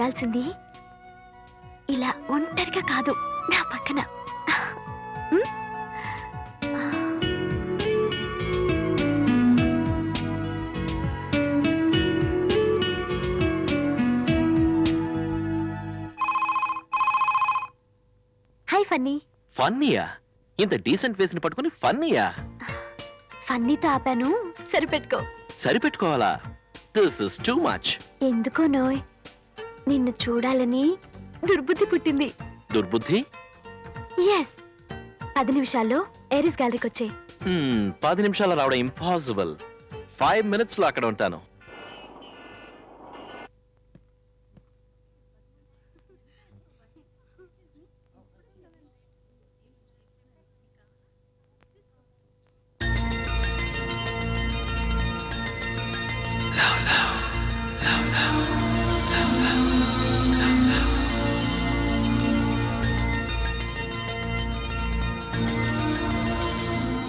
ఉండాల్సింది ఇలా ఒంటరిగా కాదు, నా పక్కన. ఉమ్? Hi funny. ఫన్నీయా? ఇంత డీసెంట్ ఫేస్ ని పట్టుకుని ఫన్నీయా? ఫన్నీతో ఆపాను, సరిపెట్టుకో. సరిపెట్టుకోవాలా? This is too much. ఎందుకో నోయ్, నిన్ను చూడాలని దుర్బుద్ధి పుట్టింది. దుర్బుద్ధి? ఎస్. 10 నిమిషాల్లో ఏరిస్ గ్యాలరీకి వచ్చే. 10 నిమిషాలు రావడం ఇంపాసిబుల్. 5 minutes లో అక్కడ ఉంటాను.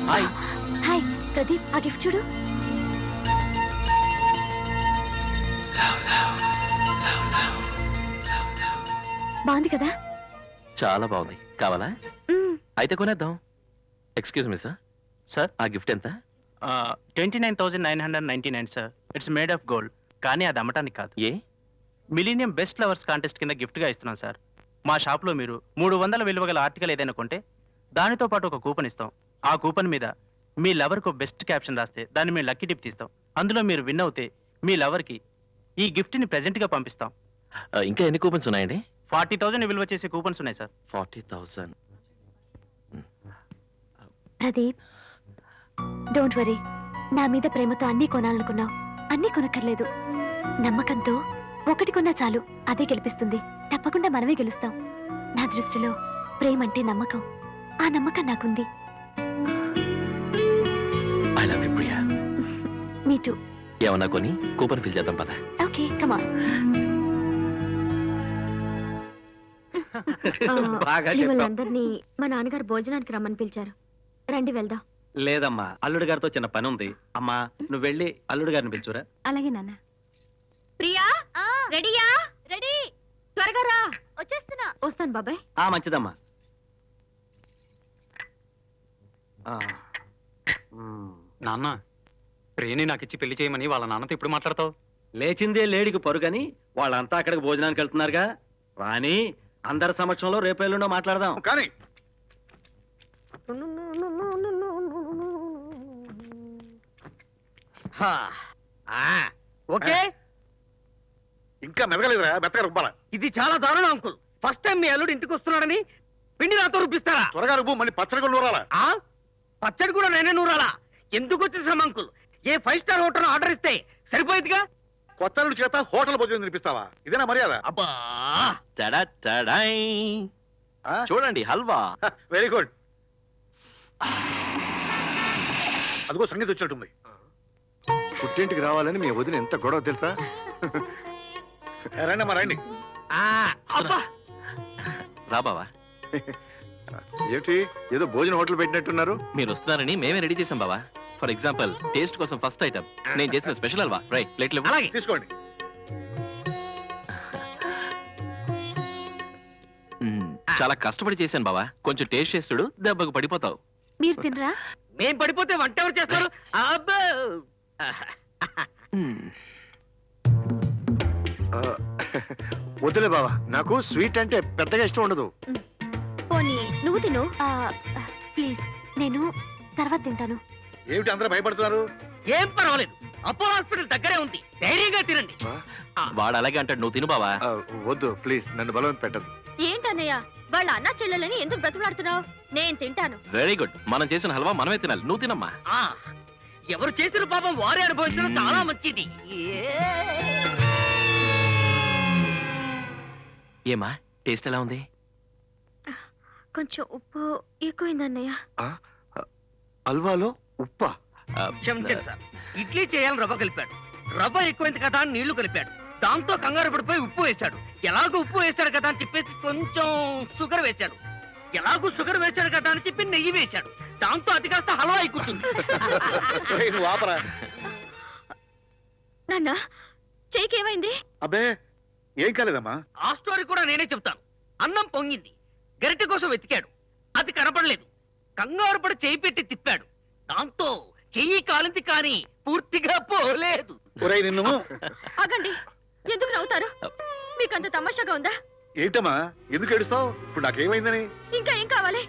హాయ్. హాయ్ ప్రదీప్, ఆ గిఫ్ట్ చూడు. బాగుంది కదా? చాలా బాగుంది. కావాలా? మ్మ్. అయితే కొనేద్దాం. Excuse me sir. సార్, ఆ గిఫ్ట్ ఎంత? 29,999 sir. It's made of gold. కానీ అది అమ్మటానికి కాదు. ఏ? మిలీనియం బెస్ట్ లవర్స్ కాంటెస్ట్ కింద గిఫ్ట్గా ఇస్తున్నాం సార్. మా షాప్లో మీరు 300 విలువ గల ఆర్టికల్ ఏదైనా కొంటే దానితో పాటు ఒక కూపన్ ఇస్తాం. ఆ కూపన్ మీద మీ లవర్కు బెస్ట్ క్యాప్షన్ రాస్తే దాన్ని మేము లక్కీ టిప్ తీస్తాం. అందులో మీరు విన్ అవుతే మీ లవర్కి ఈ గిఫ్ట్ని ప్రెజెంట్గా పంపిస్తాం. ఇంకా ఎన్ని కూపన్స్ ఉన్నాయండి? 40,000 విలువ చేసే కూపన్స్ ఉన్నాయి సార్. 40,000. Pradeep, don't worry. నా మీద ప్రేమతో అన్నీ కొనాలనుకున్నావు. అన్నీ కొనక్కర్లేదు. నమ్మకంతో ఒకటి కొన్నా చాలు, అదే గెలిపిస్తుంది. తప్పకుండా మనమే గెలుస్తాం. నా దృష్టిలో ప్రేమ అంటే నమ్మకం. ఆ నమ్మకం నాకుంది. I love you Priya. Me two. ఏమన్నా కొని కూపన్ ఫిల్ చేద్దాం పద. Okay, come on. మిమ్మల్ని అందరినీ మా నాన్నగారు భోజనానికి రమ్మని పిలిచారు. రండి వెళ్దాం. లేదమ్మా, అల్లుడు గారితో చిన్న పని ఉంది. అమ్మా, నువ్వు వెళ్ళి అల్లుడు గారిని పిలుచురా. అలాగే నాన్న. ప్రియా, రెడీయా? రెడీ. త్వరగా రా. వచ్చేస్తున్నా. వస్తాను బాబాయ్. మంచిదమ్మా. నాన్న, ప్రియని నాకు ఇచ్చి పెళ్లి చేయమని వాళ్ళ నాన్నతో ఇప్పుడు మాట్లాడతావు? లేచిందే లేడికి పరుగని వాళ్ళంతా అక్కడికి భోజనానికి వెళ్తున్నారుగా. రాని అందరి సమక్షంలో రేపు ఎల్లుండో మాట్లాడదాం. కానీ ఓకే, ఇంకా మెదగలేదురా, మెత్తగా రుబ్బాలా. ఇది చాలా దారుణం అంకుల్. ఫస్ట్ టైం మీ అల్లుడు ఇంటికి వస్తున్నాడని పిండి నాతో రుబ్బిస్తారా? త్వరగా రుబ్బు, మళ్ళీ పచ్చడి కూడా నూరాలా. పచ్చడి కూడా నేనే నూరాలా? ఎందుకు వచ్చిన శ్రమ అంకుల్? ఏ 5 స్టార్ హోటల్ ఆర్డర్ ఇస్తే సరిపోయేదిగా. కొత్త అల్లుడి చేత హోటల్ భోజనం తినిపిస్తావా? ఇదేనా మర్యాద? అబ్బా, టడా టడై. చూడండి హల్వా. Very good. అదిగో సంగీతం వచ్చినట్టుంది. పుట్టింటికి రావాలని మీ వదిన ఎంత గొడవ తెలుసా? రండి అమ్మా, రండి. అబ్బా, రా బావా. ఏమిటి ఏదో భోజన హోటల్ పెట్టినట్టున్నారు? మీరు వస్తున్నారని మేమే రెడీ చేసాం బావా. ఫర్ ఎగ్జాంపుల్, టేస్ట్ కోసం ఫస్ట్ ఐటమ్ నేను చేసిన స్పెషల్ హల్వా. రైట్, ప్లేట్లు. అలాగే తీసుకోండి. చాలా కష్టపడి చేశాను బావా. కొంచెం టేస్ట్ చేస్తుడు, దెబ్బకు పడిపోతావు. మీరు తినరా? మేం పడిపోతే వంట ఎవరు చేస్తారు? అబ్బా, వద్దులే బావా, నాకు స్వీట్ అంటే పెద్దగా ఇష్టం ఉండదు. పోనీ నువ్వు తిను. ప్లీజ్, నేను తర్వాత తింటాను. ఏమిటి అందరూ భయపడుతున్నారు? ఏం పర్వాలేదు, అపోలో హాస్పిటల్ దగ్గరే ఉంది. ధైర్యంగా తినండి. వాడు అలాగే అంటాడు, నువ్వు తిను బావా. వద్దు ప్లీజ్, నన్ను బలవంత పెట్టదు. ఏంటన్నయ్య, వాళ్ళ అన్న చెల్లెలని ఎందుకు బ్రతులాడుతున్నావు? నేను తింటాను. Very good. మనం చేసిన హల్వా మనమే తినాలి. నువ్వు తినమ్మా. ఎవరు చేసిన పాపం వారే అనుభవించడం చాలా మంచిది. ఏమా, టేస్ట్ ఎలా ఉంది? కొంచెం ఉప్పు ఎక్కువైందన్నయ్య. హల్వాలో ఉప్పా? క్షమించండి సార్, ఇడ్లీ చేయాలని రవ్వ కలిపాడు. రవ్వ ఎక్కువైంది కదా అని నీళ్లు కలిపాడు. దాంతో కంగారు పడిపోయి ఉప్పు వేశాడు. ఎలాగో ఉప్పు వేశాడు కదా అని చెప్పేసి కొంచెం షుగర్ వేశాడు. ఎలాగో షుగర్ వేశాడు కదా అని చెప్పి నెయ్యి వేశాడు. దాంతో అది కాస్త హల్వా అయి కూర్చుంది. నువ్వు ఆపరా. నాన్న, చేయికి ఏమైంది? అబ్బే ఏం కాలేదమ్మా? ఆ స్టోరీ కూడా నేనే చెప్తాను. అన్నం పొంగింది, గరిటె కోసం వెతికాడు, అది కనపడలేదు. కంగారు పడి చేయి పెట్టి తిప్పాడు, దాంతో చెయ్యి కాలింది కానీ పూర్తిగా పోలేదు. ఒరేయ్ నిన్ను. ఆగండి, ఎందుకు నవ్వుతారు? మీకంత తమాషాగా ఉందా? ఏంటమ్మా ఎందుకు ఏడుస్తావు? ఇప్పుడు నాకేమైందని? ఇంకా ఏం కావాలి?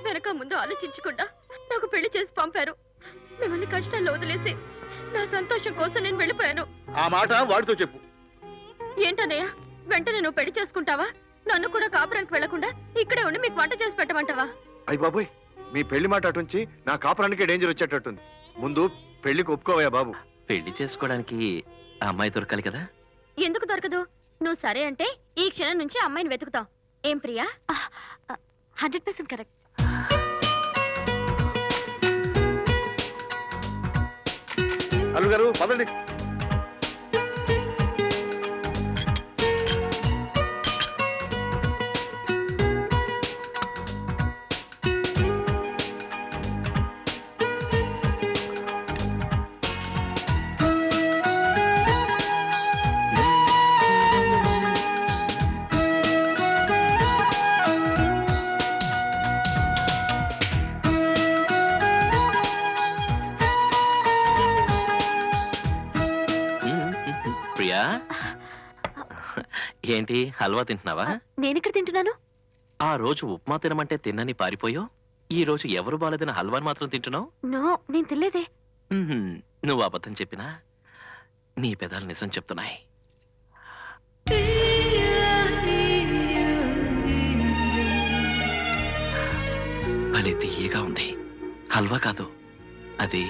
వెనక ముందు ఆలోచించకుండా నాకు పెళ్లి చేసి పంపారు. మిమ్మల్ని కష్టాల్లో వదిలేసి నా సంతోషం కోసం నేను వెళ్ళిపోయాను. ఆ మాట వాడితో చెప్పు. ఏంటన్నయ్య, వెంటనే నువ్వు పెళ్లి చేసుకుంటావా? నన్ను కూడా కాపురానికి వెళ్లకుండా ఇక్కడే ఉండి మీకు వంట చేసి పెట్టమంటావా? అయ్య బాబోయ్, మీ పెళ్లి మాట అటుంచి నా కాపురానికే డేంజర్ వచ్చేటట్టుంది. ముందు పెళ్లికి ఒప్పుకోవయ్యా బాబు. పెళ్లి చేసుకోవడానికి ఆ అమ్మాయి దొరకాలి కదా. ఎందుకు దొరకదు? నువ్వు సరే అంటే ఈ క్షణం నుంచి అమ్మాయిని వెతుకుతాం. ఏం ప్రియా? 100% కరెక్ట్. అల్లుడు గారు పదండి. ప్రియా, ఏంటి హల్వా తింటున్నావా? నేను ఇక్కడ తింటున్నాను. ఆ రోజు ఉప్మా తినమంటే తిన్నని పారిపోయో, ఈ రోజు ఎవరు బాలేదని హల్వాని మాత్రం తింటున్నావు? నో, నేను తినలేదే. నువ్వు అబద్ధం చెప్పినా నీ పెదాలు నిజం చెప్తున్నాయి. భలే తీయగా ఉంది. హల్వా కాదు అది.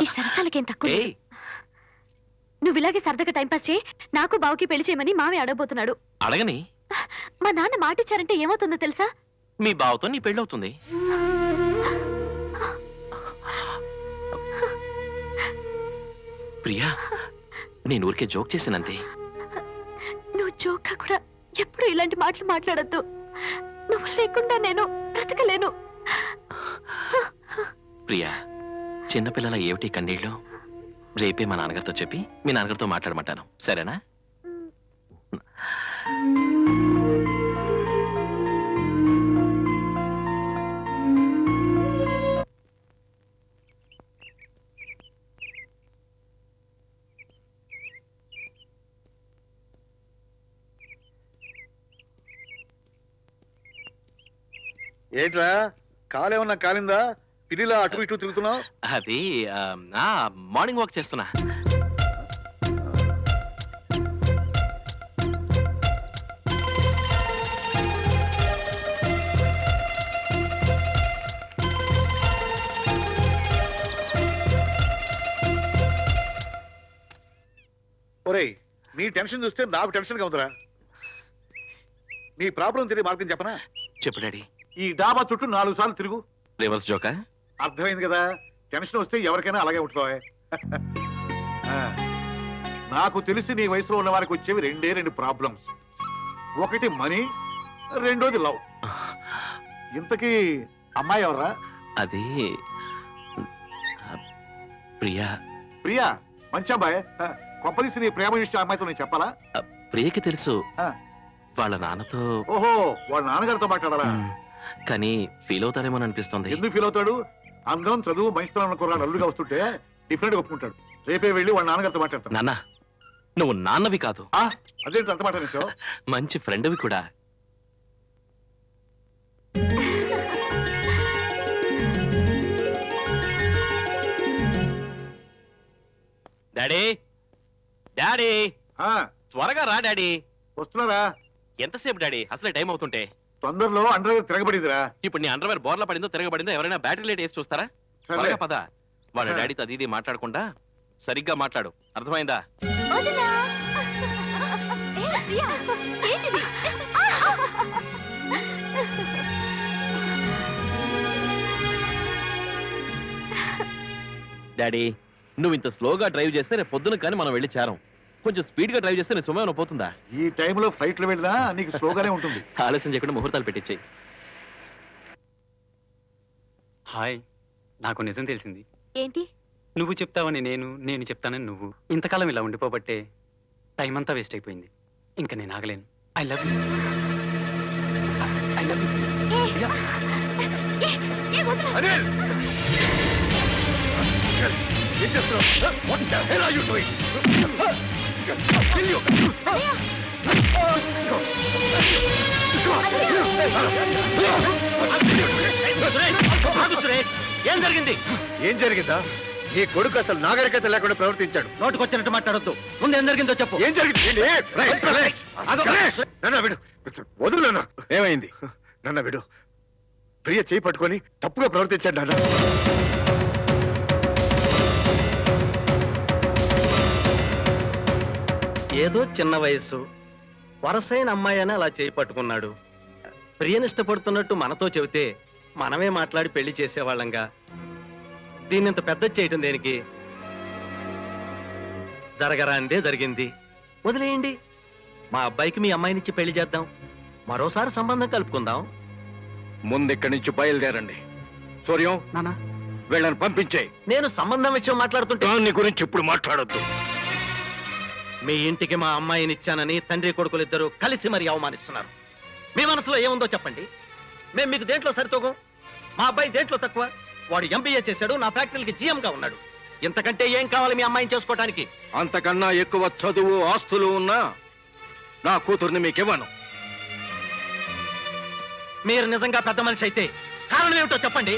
ఈ సరసాలకేం తక్కువ లేదు. ఏయ్, నువ్వు ఇలాగే సరదాగా టైంపాస్ చేయి. నాకు బావుకి పెళ్లి చేయమని మావి అడగబోతున్నాడు. అడగని. మా నాన్న మాటిచ్చారంటే ఏమవుతుందో తెలుసా? మీ బావతో నీ పెళ్ళవుతుంది. ప్రియా, నేను ఊరికే జోక్ చేశానంతే. నువ్వు జోక్గా కూడా ఎప్పుడు ఇలాంటి మాటలు మాట్లాడద్దు. నువ్వు లేకుండా నేను బ్రతకలేను. ప్రియా, చిన్నపిల్లల ఏమిటి కన్నీళ్ళు? రేపే మా నాన్నగారితో చెప్పి మీ నాన్నగారితో మాట్లాడమంటాను, సరేనా? ఏంట్రా కాలేమన్నా కాలిందా? పిల్లిలా అటు ఇటు తిరుగుతున్నావు? అది మార్నింగ్ వాక్ చేస్తున్నా. ఒరేయ్, నీ టెన్షన్ చూస్తే నాకు టెన్షన్గా ఉందిరా. నీ ప్రాబ్లం తెలియ మార్గం చెప్పనా? చెప్పు డాడీ. ఈ డాబా చుట్టూ 4 సార్లు తిరుగు. రివర్స్ జోకా? అర్థమైంది కదా. టెన్షన్ వస్తే ఎవరికైనా అలాగే ఉంటున్నావే. నాకు తెలిసి నీ వయసులో ఉన్న వారికి వచ్చేవి 2 ప్రాబ్లమ్స్. ఒకటి మనీ, రెండోది లవ్. ఇంతకీ అమ్మాయి ఎవరా? అది ప్రియా. ప్రియా మంచి అమ్మాయి. కొంపదీసి నీ ప్రేమ విషయం అమ్మాయితో నేను చెప్పాలా? ప్రియకి తెలుసు. ఆ. వాళ్ళ నాన్నతో. ఓహో, వాళ్ళ నాన్నగారితో మాట్లాడాలా? కానీ ఫీల్ అవుతారేమో అనిపిస్తుంది. ఎందుకు ఫీల్ అవుతాడు? అందరం చదువు మంచితనం కుర్రాడు అల్లుడుగా వస్తుంటే డిఫరెంట్ గా ఒప్పుకుంటాడు. రేపే వెళ్ళి వాళ్ళ నాన్నగారితో మాట్లాడతాను. నాన్న, నువ్వు నాన్నవి కాదు, అదేంటి అంత మాట్లాడేసావు? మంచి ఫ్రెండ్వి కూడా. డాడీ, డాడీ, త్వరగా రా డాడీ. వస్తున్నారా? ఎంతసేపు డాడీ? అసలే టైం అవుతుంటే. తొందరలో అండర్ తిరగబడిదిరా. ఇప్పుడు నీ అండర్వేర్ బోర్లా పడిందో తిరగబడిందో ఎవరైనా బ్యాటరీ లైట్ వేసి చూస్తారా? త్వరగా పద. వాళ్ళ డాడీతో అది ఇది మాట్లాడకుండా సరిగ్గా మాట్లాడు, అర్థమైందా? వదినా! ఏ, ప్రియా, ఏంటిది? డాడీ, నువ్వు ఇంత స్లోగా డ్రైవ్ చేస్తే రేపు పొద్దున కానీ మనం వెళ్ళి చేరం. కొంచెం స్పీడ్ గా డ్రైవ్ చేస్తే నీ సుమేమన పోతుందా? ఈ టైంలో ఫ్లైట్ లో వెళ్ళినా నీకు స్లోగానే ఉంటుంది. ఆలస్యం చేయకుండా ముహూర్తాలు పెట్టించాయి. హాయ్, నాకు నిజం తెలిసింది. ఏంటి? నువ్వు చెప్తావని నేను చెప్తానని నువ్వు. ఇంతకాలం ఇలా ఉండిపోబట్టే టైం అంతా వేస్ట్ అయిపోయింది. ఇంకా నేను ఆగలేను. I love you. I love you. Anil! ఏం చేస్తున్నావు? What the hell are you doing? Kill you. ఏం జరిగింది? ఏం జరిగిందా? నీ కొడుకు అసలు నాగరికత లేకుండా ప్రవర్తించాడు. నోటుకొచ్చినట్టు మాట్లాడొద్దు. ముందు ఏం జరిగిందో చెప్పు. ఏం జరిగింది? నన్న విడు, వదులు నాన్న. ఏమైంది? నన్న విడు. ప్రియ చేయి పట్టుకొని తప్పుగా ప్రవర్తించాడు నాన్న. ఏదో చిన్న వయస్సు, వరసైన అమ్మాయి అని అలా చేయి పట్టుకున్నాడు. ప్రియనిష్టపడుతున్నట్టు మనతో చెబితే మనమే మాట్లాడి పెళ్లి చేసేవాళ్ళంగా. దీన్నింత పెద్ద చేయటం దేనికి? జరగరాందే జరిగింది, వదిలేయండి. మా అబ్బాయికి మీ అమ్మాయినిచ్చి పెళ్లి చేద్దాం, మరోసారి సంబంధం కలుపుకుందాం. ముందిక్కడి నుంచి బయలుదేరండి. సూర్యం, నానా, వీళ్ళని పంపించే. నేను సంబంధం విషయం మాట్లాడుతుంటే దాన్ని గురించి ఇప్పుడు మాట్లాడొద్దు. మీ ఇంటికి మా అమ్మాయినిచ్చానని తండ్రి కొడుకులిద్దరూ కలిసి మరీ అవమానిస్తున్నారు. మీ మనసులో ఏముందో చెప్పండి. మేము మీకు దేంట్లో సరితూగం? మా అబ్బాయి దేంట్లో తక్కువ? వాడు ఎంబీఏ చేశాడు, నా ఫ్యాక్టరీకి జీఎంగా ఉన్నాడు. ఇంతకంటే ఏం కావాలి మీ అమ్మాయిని చేసుకోవడానికి? అంతకన్నా ఎక్కువ చదువు ఆస్తులు ఉన్నా నా కూతుర్ని మీకివ్వను. మీరు నిజంగా పెద్ద మనిషి అయితే కారణం ఏమిటో చెప్పండి.